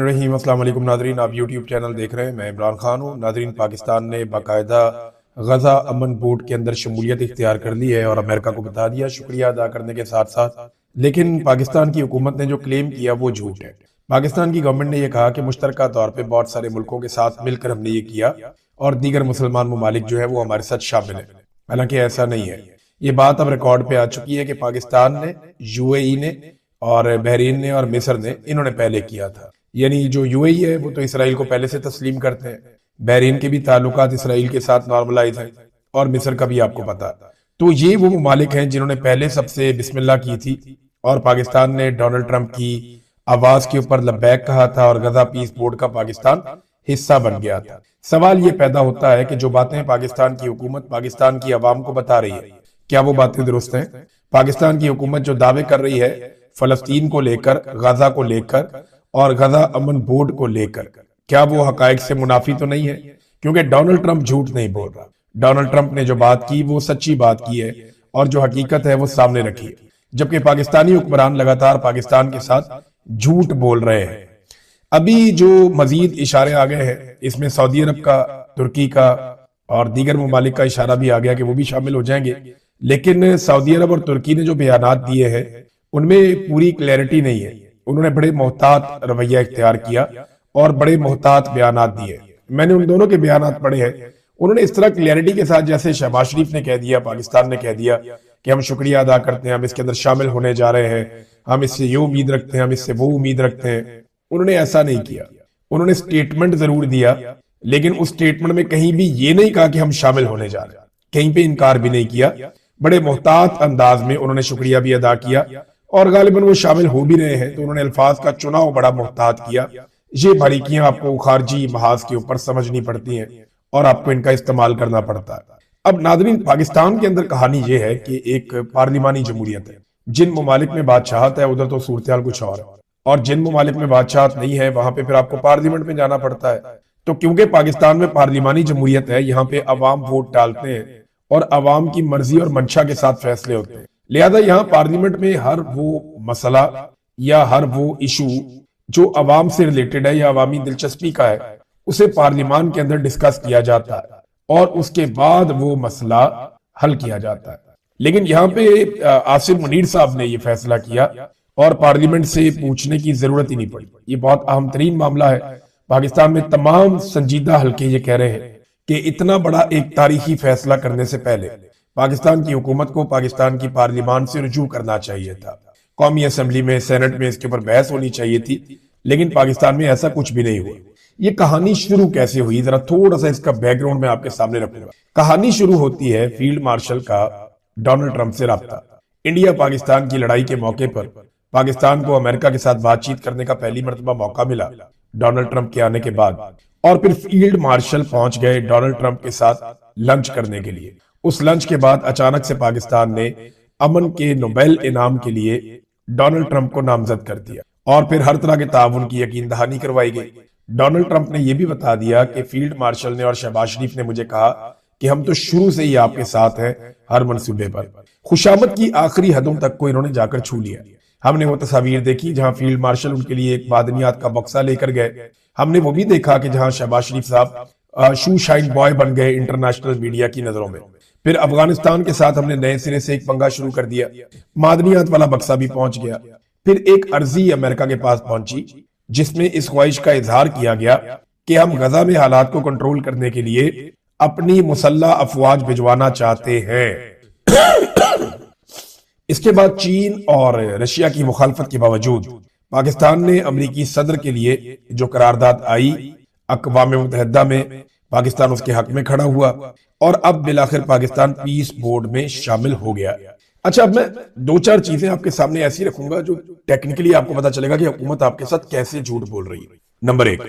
रहीम अस्सलाम वालेकुम नादरीन, आप यूट्यूब चैनल देख रहे हैं। मैं इमरान खान हूँ। नादरीन, पाकिस्तान ने बाकायदा गजा अमन बोर्ड के अंदर शमूलियत इख्तियार कर ली है और अमेरिका को बता दिया, शुक्रिया अदा करने के साथ साथ। लेकिन पाकिस्तान की हुकूमत ने जो क्लेम किया वो झूठ है। पाकिस्तान की गवर्नमेंट ने यह कहा कि मुश्तरका तौर पर बहुत सारे मुल्कों के साथ मिलकर हमने ये किया और दीगर मुसलमान ममालिक जो है वो हमारे साथ शामिल है। हालांकि ऐसा नहीं है। ये बात अब रिकॉर्ड पे आ चुकी है कि पाकिस्तान ने, यूएई ने और बहरीन ने और मिस्र ने, इन्होंने पहले किया था। यानी जो यूएई है वो तो इसराइल को पहले से तस्लीम करते हैं, बहरीन के भी ताल्लुकात इसराइल के साथ नॉर्मलाइज हैं और मिस्र का भी आपको पता। तो ये वो ममालिक हैं जिन्होंने पहले सबसे बिस्मिल्लाह की थी और पाकिस्तान ने डोनाल्ड ट्रंप की आवाज के ऊपर लब्बैक कहा था और गजा पीस बोर्ड का पाकिस्तान हिस्सा बन गया था। सवाल ये पैदा होता है कि जो बातें पाकिस्तान की हुकूमत पाकिस्तान की आवाम को बता रही है, क्या वो बातें दुरुस्त हैं? पाकिस्तान की हुकूमत जो दावे कर रही है फलस्तीन को लेकर, गजा को लेकर और गजा अमन बोर्ड को लेकर, क्या वो हकायक से मुनाफी तो नहीं है? क्योंकि डोनाल्ड ट्रंप झूठ नहीं बोल रहा। डोनाल्ड ट्रंप ने जो बात की वो सच्ची बात की है और जो हकीकत है वो सामने रखी है, जबकि पाकिस्तानी हुक्मरान लगातार पाकिस्तान के साथ झूठ बोल रहे हैं। अभी जो मजीद इशारे आ गए हैं, इसमें सऊदी अरब का, तुर्की का और दीगर ममालिक का इशारा भी आ गया कि वो भी शामिल हो जाएंगे। लेकिन सऊदी अरब और तुर्की ने जो बयानात दिए हैं उनमें पूरी क्लैरिटी नहीं है। उन्होंने बड़े मोहतात रवैया इख्तियार किया और बड़े मोहतात बयानात दिए। मैंने उन दोनों के बयानात पढ़े हैं। उन्होंने इस तरह क्लैरिटी के साथ, जैसे शहबाज शरीफ ने कह दिया, पाकिस्तान ने कह दिया कि हम शुक्रिया अदा करते हैं, हम इसके अंदर शामिल होने जा रहे हैं, हम इससे ये उम्मीद रखते हैं, हम इससे वो उम्मीद रखते हैं। उन्होंने ऐसा नहीं किया। उन्होंने स्टेटमेंट जरूर दिया, लेकिन उस स्टेटमेंट में कहीं भी ये नहीं कहा कि हम शामिल होने जा रहे हैं, कहीं पे इनकार भी नहीं किया। बड़े मोहतात अंदाज में उन्होंने शुक्रिया भी अदा किया और गालिबन वो शामिल हो भी रहे हैं, तो उन्होंने अल्फाज का चुनाव बड़ा मोहतात किया। ये बारीकियां आपको खारजी महाज के ऊपर समझनी पड़ती हैं और आपको इनका इस्तेमाल करना पड़ता है। अब नादरीन, पाकिस्तान के अंदर कहानी ये है कि एक पार्लिमानी जमहूरियत है। जिन ममालिक में बादशाहत है उधर तो सूरत हाल कुछ और है, और जिन ममालिक में बादशाहत नहीं है वहां पे फिर आपको पार्लियामेंट में जाना पड़ता है। तो क्योंकि पाकिस्तान में पार्लिमानी जमहूरियत है, यहाँ पे अवाम वोट डालते हैं और अवाम की मर्जी और मंशा के साथ फैसले होते हैं। लिहाजा यहाँ पार्लियामेंट में हर वो मसला या हर वो इशू जो अवाम से रिलेटेड है या अवामी दिलचस्पी का है, उसे पार्लियामान के अंदर डिस्कस किया जाता है और उसके बाद वो मसला हल किया जाता है। लेकिन यहाँ पे आसिफ मुनीर साहब ने ये फैसला किया और पार्लियामेंट से पूछने की जरूरत ही नहीं पड़ी। ये बहुत अहम तरीन मामला है। पाकिस्तान में तमाम संजीदा हल्के ये कह रहे हैं कि इतना बड़ा एक तारीखी फैसला करने से पहले पाकिस्तान की हुकूमत को पाकिस्तान की पार्लियामान से रुजू करना चाहिए था। कौमी असेंबली में, सेनेट में इसके ऊपर बहस होनी चाहिए थी, लेकिन पाकिस्तान में ऐसा कुछ भी नहीं हुआ। ये कहानी शुरू कैसे हुई, जरा थोड़ा सा इसका बैकग्राउंड में आपके सामने रखूंगा। कहानी शुरू होती है फील्ड मार्शल का डोनाल्ड ट्रंप से राब्ता। इंडिया पाकिस्तान की लड़ाई के मौके पर पाकिस्तान को अमेरिका के साथ बातचीत करने का पहली मर्तबा मौका मिला डोनाल्ड ट्रंप के आने के बाद, और फिर फील्ड मार्शल पहुंच गए डोनाल्ड ट्रंप के साथ लंच करने के लिए। उस लंच के बाद अचानक से पाकिस्तान ने अमन के नोबेल इनाम के लिए डोनाल्ड ट्रंप को नामजद कर दिया और फिर हर तरह के ताउन की यकीन दहानी करवाई गई। डोनाल्ड ट्रंप ने यह भी बता दिया कि फील्ड मार्शल ने और शहबाज शरीफ ने मुझे कहा कि हम तो शुरू से ही आपके साथ हैं हर मंसूबे पर। खुशामद की आखिरी हदों तक को इन्होंने जाकर छू लिया। हमने वो तस्वीर देखी जहां फील्ड मार्शल उनके लिए एक बादनियात का बक्सा लेकर गए। हमने वो भी देखा कि जहां शहबाज शरीफ साहब शू शाइन बॉय बन गए इंटरनेशनल मीडिया की नजरों में। फिर अफगानिस्तान के साथ हमने नए सिरे से एक पंगा शुरू कर दिया। मादनियात वाला बक्सा भी पहुंच गया। फिर एक अर्जी अमेरिका के पास पहुंची जिसमें इस ख्वाहिश का इजहार किया गया कि हम गजा में हालात को कंट्रोल करने के लिए अपनी मुसल्ला अफवाज भिजवाना चाहते हैं। इसके बाद चीन और रशिया की मुखालफत के बावजूद पाकिस्तान ने अमरीकी सदर के लिए जो करारदाद आई, अक़वाम मुत्तहिदा में पाकिस्तान उसके हक में खड़ा हुआ और अब बिलाखिर पाकिस्तान पीस बोर्ड में शामिल हो गया। अच्छा, अब मैं दो चार चीजें आपके सामने ऐसी रखूंगा जो टेक्निकली आपको पता चलेगा कि हुकूमत आपके साथ कैसे झूठ बोल रही है। नंबर एक,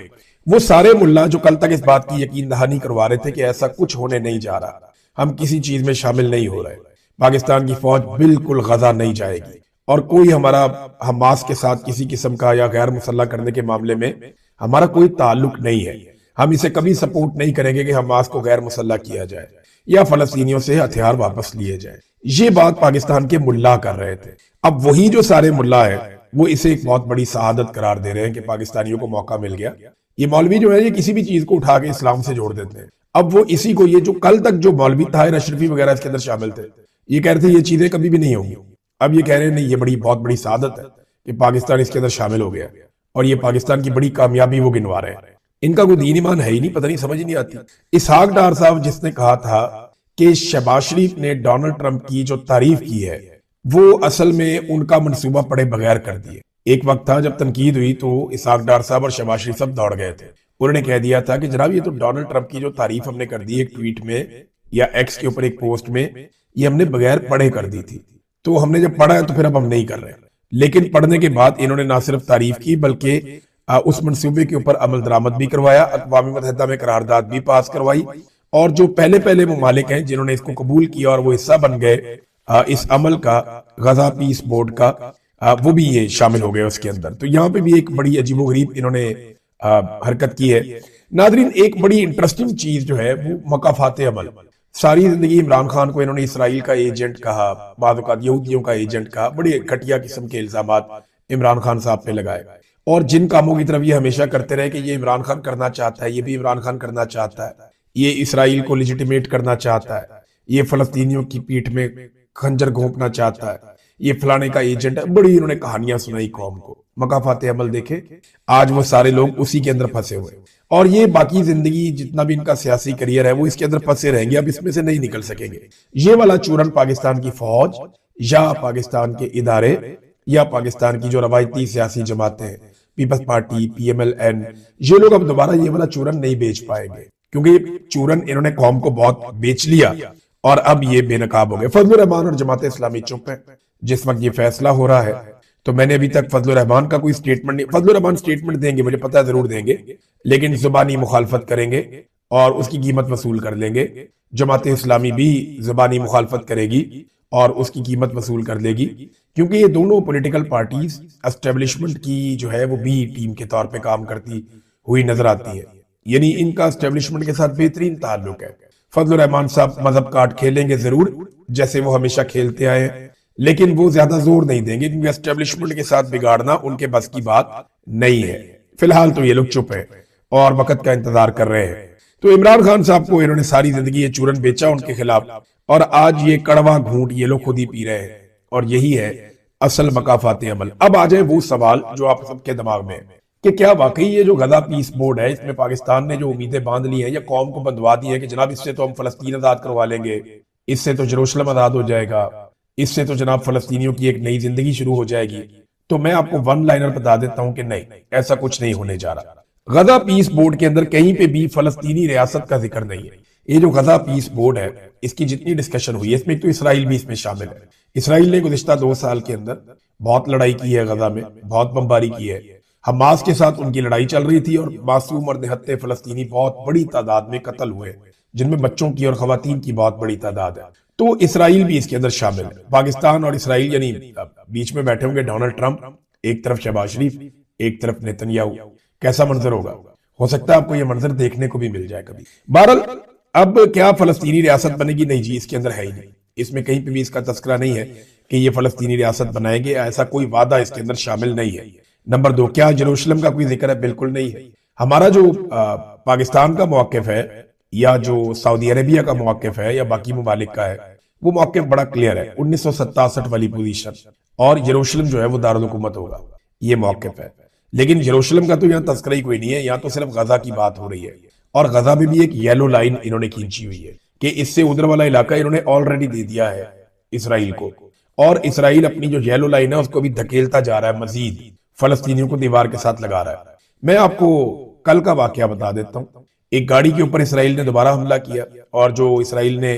वो सारे मुल्ला जो कल तक इस बात की यकीन दहानी करवा रहे थे कि ऐसा कुछ होने नहीं जा रहा, हम किसी चीज में शामिल नहीं हो रहे, पाकिस्तान की फौज बिल्कुल गजा नहीं जाएगी और कोई हमारा हमास के साथ किसी किस्म का या गैर मुसल्ला करने के मामले में हमारा कोई ताल्लुक नहीं है, हम इसे कभी सपोर्ट नहीं करेंगे कि हमास को गैर मुसल्ला किया जाए या फलस्तीनियों से हथियार वापस लिए जाए। ये बात पाकिस्तान के मुल्ला कर रहे थे। अब वही जो सारे मुल्ला है वो इसे एक बहुत बड़ी शहादत करार दे रहे हैं कि पाकिस्तानियों को मौका मिल गया। ये मौलवी जो है ये किसी भी चीज को उठा के इस्लाम से जोड़ देते हैं। अब वो इसी को, ये जो कल तक जो मौलवी ताहिर अशरफी वगैरह इसके अंदर शामिल थे, ये कह रहे थे ये चीजें कभी भी नहीं होंगी। अब ये कह रहे हैं नहीं, ये बड़ी बहुत बड़ी शहादत है कि पाकिस्तान इसके अंदर शामिल हो गया और ये पाकिस्तान की बड़ी कामयाबी वो गिनवा रहे हैं। इनका कोई दीन ईमान है ही नहीं, पता नहीं, समझ ही नहीं आती। इसहाक डार साहब जिसने कहा था कि शहबाज शरीफ ने डोनाल्ड ट्रंप की जो तारीफ की है वो असल में उनका मंसूबा पड़े बगैर कर दिए। एक वक्त था जब तनकीद हुई तो इसहाक डार साहब और शहबाज शरीफ सब दौड़ गए थे। उन्होंने कह दिया था कि जनाब ये तो डोनाल्ड ट्रंप की जो तारीफ हमने कर दी एक ट्वीट में या एक्स के ऊपर एक पोस्ट में, ये हमने बगैर पढ़े कर दी थी, तो हमने जब पढ़ा है तो फिर अब हम नहीं कर रहे। लेकिन पढ़ने के बाद इन्होंने ना सिर्फ तारीफ की बल्कि उस मंसूबे के ऊपर अमल दरामद भी करवाया, अक़वाम मुत्तहिदा में करारदाद भी पास करवाई, और जो पहले पहले ममालिक हैं जिन्होंने इसको कबूल किया और वो हिस्सा बन गए इस अमल का, गजा पीस बोर्ड का, वो भी ये शामिल हो गए उसके अंदर। तो यहाँ पे भी एक बड़ी अजीबोगरीब इन्होंने हरकत की है। नादरीन, एक बड़ी इंटरेस्टिंग चीज जो है वो मकाफात अमल। सारी जिंदगी इमरान खान को इन्होंने इसराइल का एजेंट कहा, बाद औक़ात यहूदियों का एजेंट कहा, बड़े घटिया किस्म के इल्जामात इमरान खान साहब पे लगाए, और जिन कामों की तरफ ये हमेशा करते रहे कि ये इमरान खान करना चाहता है, ये भी इमरान खान करना चाहता है, ये इसराइल को लेजिटिमेट करना चाहता है, ये फलस्तीनियों की पीठ में खंजर घोंपना चाहता है, ये फलाने का एजेंट है। बड़ी इन्होंने कहानियां सुनाई कौम को। मकाफात अमल देखे, आज वो सारे लोग उसी के अंदर फंसे हुए, और ये बाकी जिंदगी जितना भी इनका सियासी करियर है वो इसके अंदर फंसे रहेंगे, अब इसमें से नहीं निकल सकेंगे। ये वाला चूरन पाकिस्तान की फौज या पाकिस्तान के इदारे या पाकिस्तान की जो रवायती सियासी जमातें, पीपल्स पार्टी, PMLN, ये लोग अब दोबारा ये वाला चूरन नहीं बेच पाएंगे, क्योंकि ये चूरन इन्होंने कौम को बहुत बेच लिया और अब ये बेनकाब हो गए। फजलुर रहमान और जमात इस्लामी चुप है। जिस वक्त ये फैसला हो रहा है तो मैंने अभी तक फजलुर रहमान का कोई स्टेटमेंट नहीं, फजलुर रहमान स्टेटमेंट देंगे मुझे पता है जरूर देंगे, लेकिन जुबानी मुखालफत करेंगे और उसकी कीमत वसूल कर लेंगे। जमात इस्लामी भी जुबानी मुखालफत करेगी और उसकी कीमत वसूल कर लेगी, क्योंकि ये दोनों पॉलिटिकल पार्टीज एस्टेब्लिशमेंट की जो है वो बी टीम के तौर पे काम करती हुई नजर आती है, यानी इनका एस्टेब्लिशमेंट के साथ बेहतरीन ताल्लुक है। फजलुर रहमान साहब मजहब कार्ड खेलेंगे जरूर, जैसे वो हमेशा खेलते आए हैं, लेकिन वो ज्यादा जोर नहीं देंगे, क्योंकि एस्टेब्लिशमेंट के साथ बिगाड़ना उनके बस की बात नहीं है। फिलहाल तो ये लोग चुप है और वक्त का इंतजार कर रहे हैं। तो इमरान खान साहब को इन्होंने सारी जिंदगी ये चूरन बेचा उनके खिलाफ, और आज ये कड़वा घूंट ये लोग खुद ही पी रहे हैं, और यही है असल मकाफात अमल। अब आ जाए वो सवाल जो आप सबके दिमाग में है कि क्या वाकई ये जो गजा पीस बोर्ड है इसमें पाकिस्तान ने जो उम्मीदें बांध ली हैं या कौम को बंधवा दी है कि जनाब इससे तो हम फलस्तीन आजाद करवा लेंगे, इससे तो जेरूशलम आजाद हो जाएगा, इससे तो जनाब फलस्तीनियों की एक नई जिंदगी शुरू हो जाएगी, तो मैं आपको वन लाइनर बता देता हूं कि नहीं, ऐसा कुछ नहीं होने जा रहा। गजा पीस बोर्ड के अंदर कहीं पे भी फलस्तीनी रियासत का जिक्र नहीं है। ये जो गजा पीस बोर्ड है इसकी जितनी डिस्कशन हुई है इसमें तो इसराइल भी इसमें शामिल है। इसराइल ने गुज़िश्ता 2 साल के अंदर बहुत लड़ाई की है, गजा में बहुत बमबारी की है। हमास के साथ उनकी लड़ाई चल रही थी और मासूम और निहत्ते फलस्तीनी बहुत बड़ी तादाद में कत्ल हुए, जिनमें बच्चों की और खवातीन की बहुत बड़ी तादाद है। तो इसराइल भी इसके अंदर शामिल है। पाकिस्तान और इसराइल यानी बीच में बैठे होंगे डोनाल्ड ट्रंप, एक तरफ शहबाज शरीफ, एक तरफ नेतन्याहू। कैसा मंजर होगा? हो सकता है आपको यह मंजर देखने को भी मिल जाए कभी। बहरहाल अब क्या फलस्तीनी रियासत बनेगी? नहीं जी, इसके अंदर है ही नहीं, इसमें कहीं पे भी इसका तस्करा नहीं है कि ये फलस्तीनी रियासत बनाएंगे, ऐसा कोई वादा इसके अंदर शामिल नहीं है। नंबर 2, क्या जेरूशलम का कोई जिक्र है? बिल्कुल नहीं है। हमारा जो पाकिस्तान का मौक़िफ़ है या जो सऊदी अरेबिया का मौक़िफ़ है या बाकी ममालिक का है, वो मौक़िफ़ बड़ा क्लियर है, 1967 वाली पोजीशन, और जेरूशलम जो है वो दारुल हुकूमत होगा, ये मौक़िफ़ है। लेकिन जेरूशलम का तो यहाँ तस्करा ही कोई नहीं है, यहाँ तो सिर्फ गजा की बात हो रही है, और गजा में भी एक येलो लाइन इन्होंने खींची हुई है कि इससे उधर वाला इलाका इन्होंने ऑलरेडी दे दिया है इसराइल को, और इसराइल अपनी जो येलो लाइन है उसको भी धकेलता जा रहा है, मजीद फलस्तीनियों को दीवार के साथ लगा रहा है। मैं आपको कल का वाकया बता देता हूँ। एक गाड़ी के ऊपर इसराइल ने दोबारा हमला किया, और जो इसराइल ने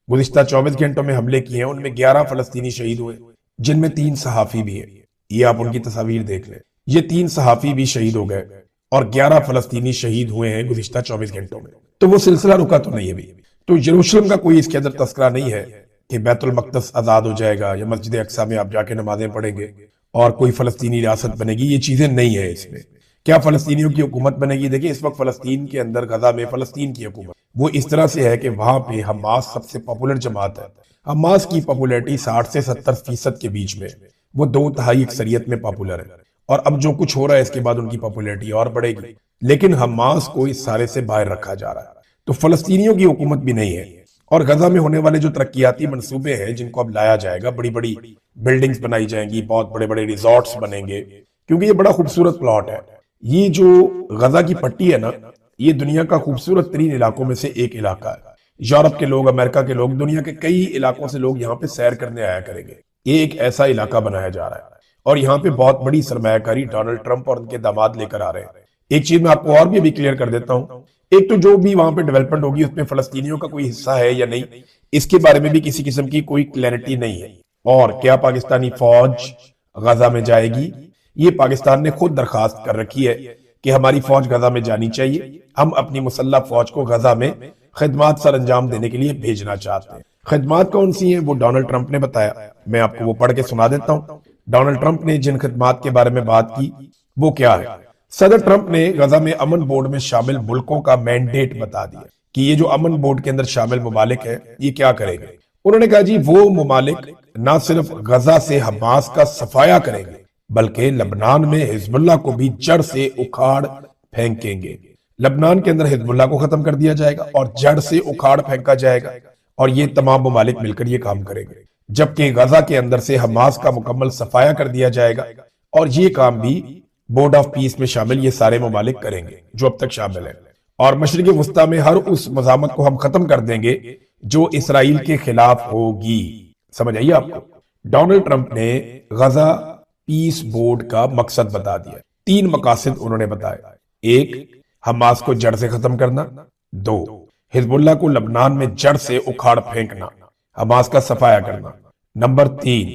गुज़िश्ता 24 घंटों में हमले किए हैं उनमें 11 फलस्तीनी शहीद हुए, जिनमें 3 सहाफी भी हैं। ये आप उनकी तस्वीर देख लें, ये 3 सहाफी भी शहीद हो गए और 11 फलस्तीनी शहीद हुए हैं गुज़िश्ता 24 घंटों में। तो वो सिलसिला रुका तो नहीं है अभी। तो जेरूशलम का कोई इसके अंदर तस्करा नहीं है कि बैतुल मक़दस आजाद हो जाएगा या मस्जिद अक्सा में आप जाके नमाजें पढ़ेंगे और कोई फलस्तीनी रियासत बनेगी, ये चीजें नहीं है इसमें। क्या फलस्तीनियों की हुकूमत बनेगी? देखिए, इस वक्त फलस्तीन के अंदर गजा में फलस्तीन की हुकूमत वो इस तरह से है कि वहां पे हमास सबसे पॉपुलर जमात है। हमास की पॉपुलैरिटी 60 से 70% के बीच में, वो 2/3 अक्सरियत में पॉपुलर है, और अब जो कुछ हो रहा है इसके बाद उनकी पॉपुलैरिटी और बढ़ेगी। लेकिन हमास को इस सारे से बाहर रखा जा रहा है, तो फलस्तीनियों की हुकूमत भी नहीं है। और गजा में होने वाले जो तरक्याती मंसूबे हैं जिनको अब लाया जाएगा, बड़ी बड़ी बिल्डिंग्स बनाई जाएंगी, बहुत बड़े बड़े रिजॉर्ट्स बनेंगे, क्योंकि ये बड़ा खूबसूरत प्लॉट है। ये जो गजा की पट्टी है ना, ये दुनिया का खूबसूरत तरीन इलाकों में से एक इलाका है। यूरोप के लोग, अमेरिका के लोग, दुनिया के कई इलाकों से लोग यहाँ पे सैर करने आया करेंगे। ये एक ऐसा इलाका बनाया जा रहा है, और यहाँ पे बहुत बड़ी सरमायाकारी डोनाल्ड ट्रंप और उनके दामाद लेकर आ रहे हैं। एक चीज मैं आपको और भी अभी क्लियर कर देता हूँ, एक तो जो भी वहां पे डेवलपमेंट होगी उसमें फलस्तीनियों का कोई हिस्सा है या नहीं, इसके बारे में भी किसी किस्म की कोई क्लैरिटी नहीं है। और क्या पाकिस्तानी फौज गजा में जाएगी, ये पाकिस्तान ने खुद दरखास्त कर रखी है कि हमारी फौज गजा में जानी चाहिए, हम अपनी मुसल्लह फौज को गजा में खिदमात सर अंजाम देने के लिए भेजना चाहते हैं। खिदमात कौन सी हैं वो डोनाल्ड ट्रंप ने बताया, मैं आपको वो पढ़ के सुना देता हूँ। डोनाल्ड ट्रंप ने जिन खिदमात के बारे में बात की वो क्या है। सदर ट्रंप ने गजा में अमन बोर्ड में शामिल मुल्कों का मैंडेट बता दिया कि ये जो अमन बोर्ड के अंदर शामिल ममालिक है ये क्या करेंगे। उन्होंने कहा जी वो ममालिक ना सिर्फ गजा से हमास का सफाया करेंगे बल्कि लबनान में हिजबुल्लाह को भी जड़ से उखाड़ फेंकेंगे। लबनान के अंदर हिजबुल्लाह को खत्म कर दिया जाएगा और जड़ से उखाड़ फेंका जाएगा, और ये तमाम ममालिक मिलकर ये काम करेंगे। जबकि गजा के अंदर से हमास का मुकम्मल सफाया कर दिया जाएगा, और ये काम भी बोर्ड ऑफ पीस में शामिल ये सारे ममालिक करेंगे जो अब तक शामिल है। और मशरिकी वस्ता में हर उस मज़ामत को हम खत्म कर देंगे जो इसराइल के खिलाफ होगी। समझ आइए आपको। डोनाल्ड ट्रंप ने गजा पीस बोर्ड का मकसद बता दिया। 3 मकासद उन्होंने बताया। 1, हमास को जड़ से खत्म करना। 2, हिजबुल्लाह को लबनान में जड़ से उखाड़ फेंकना, हमास का सफाया करना। नंबर 3,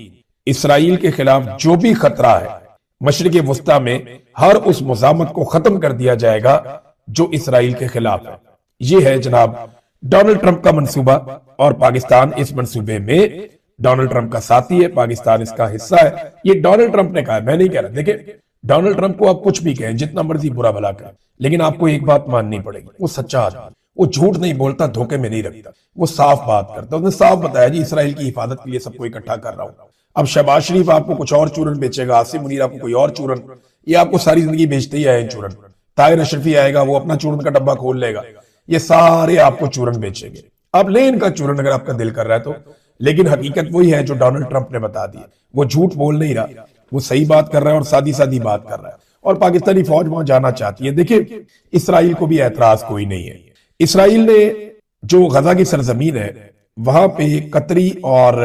इसराइल के खिलाफ जो भी खतरा है मशरिक वस्ता में हर उस मुजामत को खत्म कर दिया जाएगा जो इसराइल के खिलाफ है। ये है जनाब डोनाल्ड ट्रंप का मंसूबा, और पाकिस्तान इस मंसूबे में डोनाल्ड ट्रंप का साथी है, पाकिस्तान इसका हिस्सा है। ये डोनाल्ड ट्रंप ने कहा है, मैं नहीं कह रहा। देखिए, डोनाल्ड ट्रंप को आप कुछ भी कहें, जितना मर्जी बुरा भला करें, लेकिन आपको एक बात माननी पड़ेगी, वो सच्चा आदमी, वो झूठ नहीं बोलता, धोखे में नहीं रखता, वो साफ बात करता। उसने साफ बताया जी इसराइल की हिफाजत के लिए सबको इकट्ठा कर रहा हूं। अब शहबाज शरीफ आपको कुछ और चूरन बेचेगा, आसिम मुनीर आपको कोई और चूरन, ये आपको सारी जिंदगी बेचते ही आए चूरन। ताहिर अशरफी आएगा, वो अपना चूरन का डब्बा खोल लेगा, ये सारे आपको चूरन बेचेंगे। आप ले इनका चूरन अगर आपका दिल कर रहा है तो, लेकिन हकीकत वही है जो डोनाल्ड ट्रंप ने बता दी। वो झूठ बोल नहीं रहा, वो सही बात कर रहा है और सादी सादी बात कर रहा है, और पाकिस्तानी फौज वहां जाना चाहती है। देखिए, इसराइल को भी एतराज कोई नहीं है। इसराइल ने जो गजा की सरजमीन है वहां पे कतरी और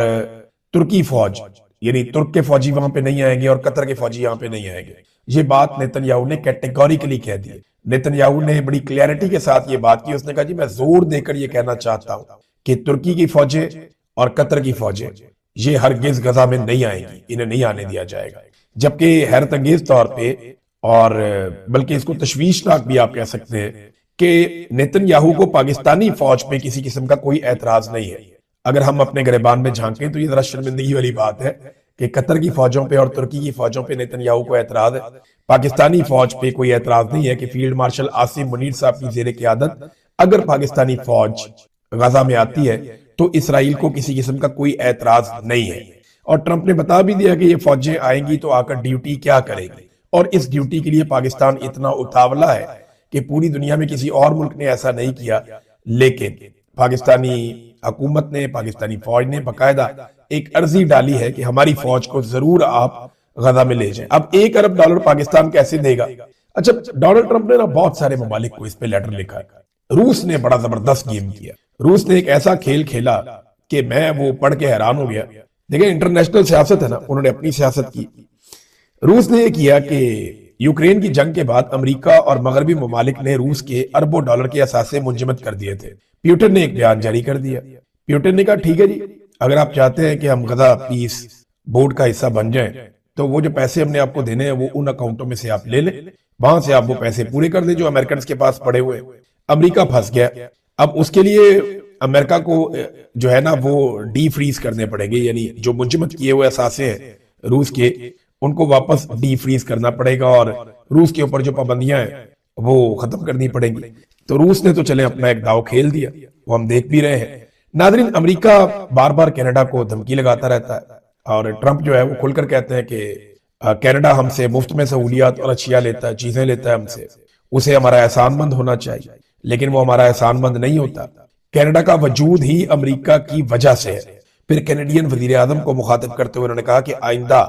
तुर्की फौज, यानी तुर्क के फौजी वहां पे नहीं आएंगे और कतर के फौजी यहां पे नहीं आएंगे। ये बात नेतन्याहू ने कैटेगोरिकली कह दी है। नेतन्याहू ने बड़ी क्लैरिटी के साथ ये बात की। उसने कहा जी मैं जोर देकर ये कहना चाहता हूं कि तुर्की की फौजें और कतर की फौजें ये हरगिज गजा में नहीं आएंगी, इन्हें नहीं आने दिया जाएगा। जबकि हैरत अंगेज तौर पे, और बल्कि इसको तशवीशनाक भी आप कह सकते हैं, कि नेतन्याहू को पाकिस्तानी फौज पे किसी किस्म का कोई एतराज नहीं है। अगर हम अपने गिरबान में झांकें तो ये जरा शर्मिंदगी वाली बात है कि कतर की फौजों पे और तुर्की की फौजों पे नेतन्याहू को एतराज है, पाकिस्तानी फौज पे कोई एतराज नहीं है कि फील्ड मार्शल आसिम मुनीर साहब की जेर क़यादत अगर पाकिस्तानी फौज गजा में आती है तो इसराइल को किसी किस्म का कोई एतराज नहीं है। और ट्रंप ने बता भी दिया कि ये फौजें आएंगी तो आकर ड्यूटी क्या करेगी, और इस ड्यूटी के लिए पाकिस्तान इतना उतावला है कि पूरी दुनिया में किसी और मुल्क ने ऐसा नहीं किया। लेकिन पाकिस्तानी हुकूमत ने, पाकिस्तानी फौज ने बाकायदा एक अर्जी डाली है कि हमारी फौज को जरूर आप गजा में ले जाएं। अब $1 अरब पाकिस्तान कैसे देगा? अच्छा, डोनाल्ड ट्रंप ने ना बहुत सारे ममालिक को इस पे लेटर लिखा है। रूस ने बड़ा जबरदस्त गेम किया। रूस ने एक ऐसा खेल खेला कि मैं वो पढ़ के हैरान हो गया। देखिए, इंटरनेशनल सियासत है ना, उन्होंने अपनी सियासत की। रूस ने यह किया कि यूक्रेन की जंग के बाद अमेरिका और मगरबी ममालिक ने रूस के अरबों डॉलर के असासे मुंजमद कर दिए थे। प्यूटन ने एक बयान जारी कर दिया। प्यूटन ने कहा ठीक है जी, अगर आप चाहते हैं कि हम गजा पीस बोर्ड का हिस्सा बन जाएं तो वो जो पैसे हमने आपको देने हैं वो उन अकाउंटों में से आप ले लें, वहां से आप वो पैसे पूरे कर दें जो अमेरिकन के पास पड़े हुए। अमेरिका फंस गया। अब उसके लिए अमेरिका को जो है ना वो डी फ्रीज करने पड़ेंगे, यानी जो मुंजमद किए हुए असासे हैं रूस के उनको वापस डी फ्रीज करना पड़ेगा और रूस के ऊपर जो पाबंदियां हैं वो खत्म करनी पड़ेंगी। तो रूस ने तो चले अपना एक दाव खेल दिया, वो हम देख भी रहे हैं। नादरीन, अमेरिका बार बार कनाडा को धमकी लगाता रहता है और ट्रंप जो है वो खुलकर कहते हैं कि कनाडा हमसे मुफ्त में सहूलियात और अशिया लेता है, चीजें लेता है हमसे, उसे हमारा एहसानमंद होना चाहिए, लेकिन वो हमारा एहसानमंद नहीं होता। कनाडा का वजूद ही अमेरिका की वजह से है। फिर कैनेडियन वजीर आजम को मुखातिब करते हुए उन्होंने कहा कि आइंदा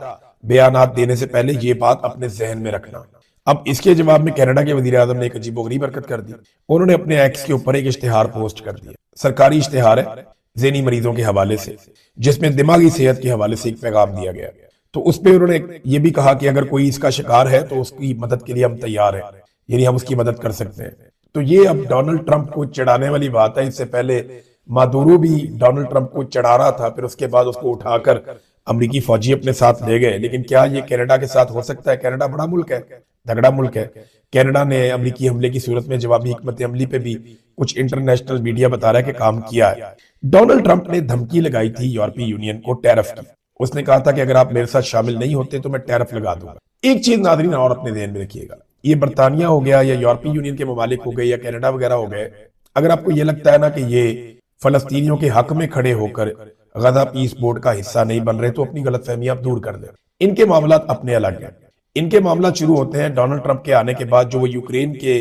बयानात देने से पहले ये बात अपने जहन में रखना। अब इसके जवाब में कनाडा के वजीर आजम ने एक अजीबोगरीब हरकत कर दी। उन्होंने अपने एक्स के ऊपर एक इश्तिहार पोस्ट कर दिया। सरकारी इश्तिहार है ज़हनी मरीजों के हवाले से, जिसमें दिमागी सेहत के हवाले से एक पैगाम दिया गया। तो उस पर उन्होंने ये भी कहा कि अगर कोई इसका शिकार है तो उसकी मदद के लिए हम तैयार हैं, यानी हम उसकी मदद कर सकते हैं। तो ये अब डोनाल्ड ट्रंप को चिढ़ाने वाली बात है। इससे पहले मादुरो भी डोनाल्ड ट्रंप को चढ़ा रहा था, फिर उसके बाद उसको उठाकर अमरीकी फौजी अपने साथ ले गए। लेकिन क्या ये कनाडा के साथ हो सकता है? कनाडा बड़ा मुल्क है, तगड़ा मुल्क है। कनाडा ने अमरीकी हमले की सूरत में जवाबी हिकमत अमली पे भी कुछ इंटरनेशनल मीडिया बता रहा है कि काम किया है। डोनाल्ड ट्रंप ने धमकी लगाई थी यूरोपीय यूनियन को टैरिफ की। उसने कहा था कि अगर आप मेरे साथ शामिल नहीं होते तो मैं टैरिफ लगा दूंगा। एक चीज नाज़रीन और अपने ध्यान में रखिएगा, ये बरतानिया हो गया या यूरोपीय यूनियन के ममालिक हो गए या कनाडा वगैरह हो गए, अगर आपको ये लगता है ना कि ये फलस्तीनियों के हक में खड़े होकर गजा पीस बोर्ड का हिस्सा नहीं बन रहे, तो अपनी गलतफहमी आप दूर कर दें। इनके मामला अपने अलग हैं। इनके मामला शुरू होते हैं डोनाल्ड ट्रंप के आने के बाद। जो वो यूक्रेन के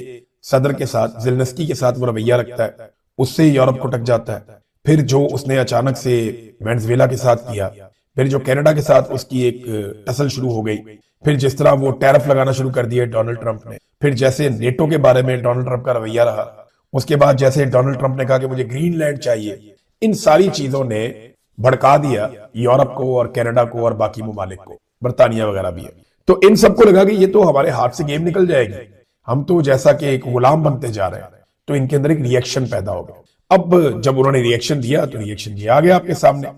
सदर के साथ, ज़ेलेंस्की के साथ वो रवैया रखता है, उससे यूरोप को टक जाता है। फिर जो उसने अचानक से वेनेजुएला के साथ किया, फिर जो कनाडा के साथ उसकी एक टसल शुरू हो गई, फिर जिस तरह वो टैरिफ लगाना शुरू कर दिए डोनाल्ड ट्रंप ने, फिर जैसे नेटो के बारे में डोनाल्ड ट्रंप का रवैया रहा, उसके बाद जैसे डोनाल्ड ट्रंप ने कहा कि मुझे ग्रीनलैंड चाहिए, इन सारी चीजों ने भड़का दिया यूरोप को और कनाडा को और बाकी ममालिक को, बरतानिया वगैरह भी है। तो इन सबको लगा कि ये तो हमारे हाथ से गेम निकल जाएगी, हम तो जैसा कि एक गुलाम बनते जा रहे हैं। तो इनके अंदर एक रिएक्शन पैदा हो गया। अब जब उन्होंने रिएक्शन दिया तो रिएक्शन ये आ गया आपके सामने।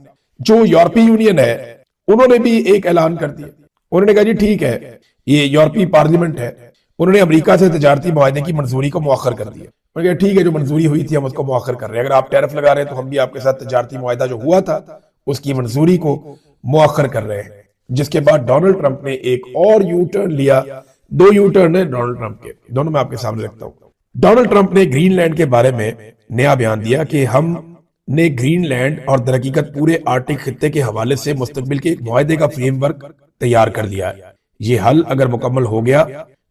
जो यूरोपीय यूनियन है उन्होंने भी एक ऐलान कर दिया। उन्होंने कहा जी ठीक है, ये यूरोपीय पार्लियामेंट है, उन्होंने अमेरिका से तजारती मुआहदे की मंजूरी को मुअख्खर कर दिया। उन्होंने कहा ठीक है, जो मंजूरी हुई थी हम उसको मुअख्खर कर रहे हैं, अगर आप टैरिफ लगा रहे हैं तो हम भी आपके साथ तजारती मुआहदा जो हुआ था उसकी मंजूरी को मुअख्खर कर रहे हैं। जिसके बाद डोनाल्ड ट्रंप ने एक और यू टर्न लिया। 2 यू टर्न है डोनाल्ड ट्रंप के, दोनों मैं आपके सामने रखता हूं। डोनाल्ड ट्रंप ने ग्रीनलैंड के बारे में नया बयान दिया कि हम ने ग्रीनलैंड और दरहकीकत पूरे आर्कटिक खित्ते के हवाले से मुस्तकबिल के एक मुआहदे का फ्रेमवर्क तैयार कर लिया है। ये हल अगर मुकम्मल हो गया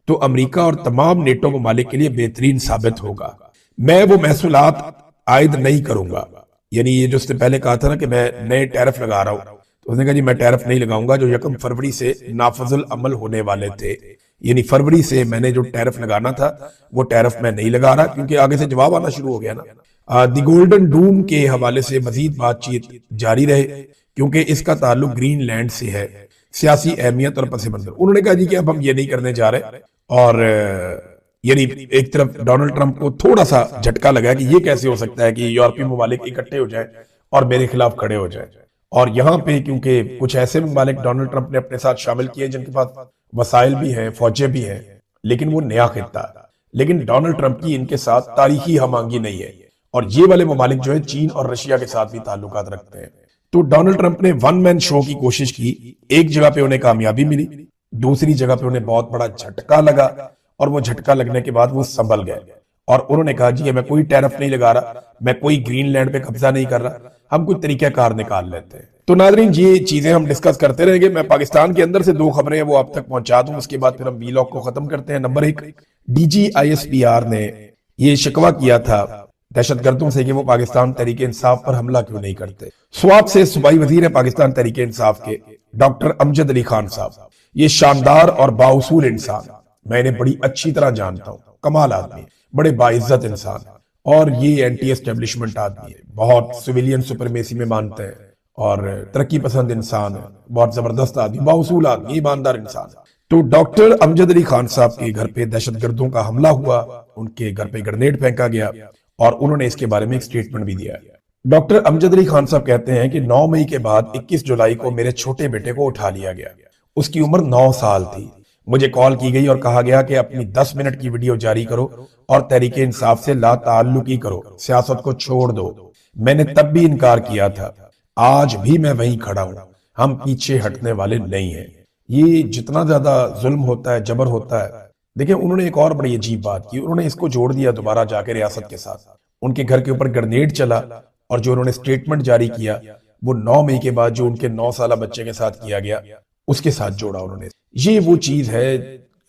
तो अमेरिका और तमाम नेटो ममालिक के लिए बेहतरीन साबित होगा। मैं वो महसूलात आयद नहीं करूंगा, यानी ये जो उसने पहले कहा था ना कि मैं नए टैरिफ लगा रहा हूं, तो उसने कहा जी मैं टैरिफ नहीं लगाऊंगा जो 1 फरवरी से नाफजुल अमल होने वाले थे। यानी फरवरी से मैंने जो टैरिफ लगाना था वो टैरिफ मैं नहीं लगा रहा, क्योंकि आगे से जवाब आना शुरू हो गया ना। द गोल्डन डूम के हवाले से मजीद बातचीत जारी रहे, क्योंकि इसका ताल्लुक ग्रीनलैंड से है, सियासी अहमियत और पस मंजर। उन्होंने कहा जी कि अब हम ये नहीं करने जा रहे। और यानी एक तरफ डोनाल्ड ट्रंप को थोड़ा सा झटका लगा कि ये कैसे हो सकता है कि यूरोपीय ममालिक इकट्ठे हो जाए और मेरे खिलाफ खड़े हो जाए। और यहाँ पे क्योंकि कुछ ऐसे ममालिक डोनाल्ड ट्रंप ने अपने साथ शामिल किए जिनके पास वसाइल भी हैं, फौजें भी हैं, लेकिन वो नया खित्ता है। लेकिन डोनाल्ड ट्रंप की इनके साथ तारीखी हमांगी नहीं है। और ये वाले ममालिक जो है चीन और रशिया के साथ भी ताल्लुकात रखते हैं। तो डोनाल्ड ट्रंप ने वन मैन शो की कोशिश की। एक जगह पे उन्हें कामयाबी मिली, दूसरी जगह पे उन्हें बहुत बड़ा झटका लगा, और वो झटका लगने के बाद वो संभल गए और उन्होंने कहा जी मैं कोई टैरिफ नहीं लगा रहा, मैं कोई ग्रीनलैंड पे कब्जा नहीं कर रहा, हम कोई तरीकाकार निकाल लेते हैं। तो नाजरीन ये चीजें हम डिस्कस करते रहेंगे। मैं पाकिस्तान के अंदर से 2 खबरें हैं वो आप तक पहुंचा दूं, उसके बाद फिर हम वीलॉग को खत्म करते हैं। नंबर 1, DGISPR ने ये शिकवा किया था दहशतगर्दों से कि वो पाकिस्तान तहरीक इंसाफ पर हमला क्यों नहीं करते। स्वाब से सूबाई वजीर है पाकिस्तान तहरीक इंसाफ के डॉक्टर अमजद अली खान साहब। ये शानदार और बाउसूल इंसान, मैं इन्हें बड़ी अच्छी तरह जानता हूँ, कमाल आदमी, बड़े बाइज्जत इंसान, और ये एंटी एस्टेब्लिशमेंट आदमी है, बहुत सिविलियन सुपरमेसी में मानते हैं और तरक्की पसंद इंसान है, बहुत जबरदस्त आदमी, बाउसूल आदमी, ईमानदार इंसान है। तो डॉक्टर अमजद अली खान साहब के घर पे दहशतगर्दों का हमला हुआ, उनके घर पे ग्रेनेड फेंका गया और उन्होंने इसके बारे में एक स्टेटमेंट भी दिया। डॉक्टर अमजद अली खान साहब कहते हैं कि 9 मई के बाद 21 जुलाई को मेरे छोटे बेटे को उठा लिया गया। उसकी उम्र 9 साल थी। मुझे कॉल की गई और कहा गया कि अपनी 10 मिनट की वीडियो जारी करो और तहरीक इंसाफ से ला ताल्लुकी करो, सियासत को छोड़ दो। मैंने तब भी इनकार किया था, आज भी मैं वहीं खड़ा हूं, हम पीछे हटने वाले नहीं हैं। ये जितना ज्यादा जुल्म होता है, जबर होता है। देखिए उन्होंने एक और बड़ी अजीब बात की, उन्होंने इसको जोड़ दिया दोबारा जाके रियासत के साथ। उनके घर के ऊपर ग्रेनेड चला और जो उन्होंने स्टेटमेंट जारी किया वो 9 मई के बाद जो उनके 9 साल बच्चे के साथ किया गया उसके साथ जोड़ा उन्होंने। ये वो चीज है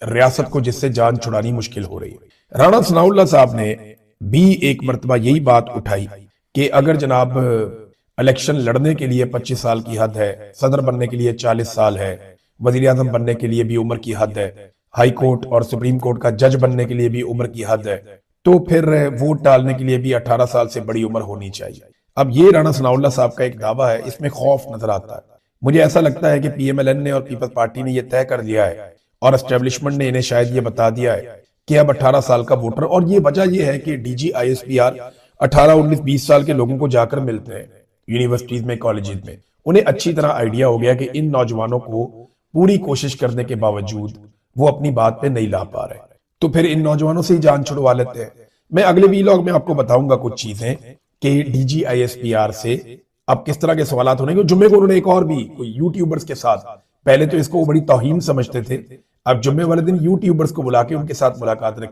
रियासत को जिससे जान छुड़ानी मुश्किल हो रही है। राणा सनाउल्लाह साहब ने भी एक मर्तबा यही बात उठाई कि अगर जनाब इलेक्शन लड़ने के लिए 25 साल की हद है, सदर बनने के लिए 40 साल है, वजीर आजम बनने के लिए भी उम्र की हद है, हाई कोर्ट और सुप्रीम कोर्ट का जज बनने के लिए भी उम्र की हद है, तो फिर वोट डालने के लिए भी 18 साल से बड़ी उम्र होनी चाहिए। अब ये राणा सनाउल्लाह साहब का एक दावा है, इसमें खौफ नजर आता है। मुझे ऐसा लगता है कि पीएमएलएन ने और पीपल्स पार्टी ने यह तय कर दिया है और एस्टेब्लिशमेंट ने इन्हें शायद ये बता दिया है कि अब 18 साल का वोटर, और ये वजह यह है कि डीजी आईएसपीआर 18, 19, 20 साल के लोगों को जाकर मिलते हैं यूनिवर्सिटीज में, कॉलेजेस में। उन्हें अच्छी तरह आइडिया हो गया कि इन नौजवानों को पूरी कोशिश करने के बावजूद वो अपनी बात पे नहीं ला पा रहे, तो फिर इन नौजवानों से ही जान छुड़वा लेते हैं। मैं अगले वीलॉग में आपको बताऊंगा कुछ चीजें कि डीजी आईएसपीआर से अब किस तरह के सवालात होने। जुम्मे को उन्होंने एक और भी कोई यूट्यूबर्स के साथ, पहले तो इसको बड़ी तौहीन समझते थे, अब जुम्मे वाले दिन यूट्यूबर्स को बुला के उनके साथ मुलाकात रखी।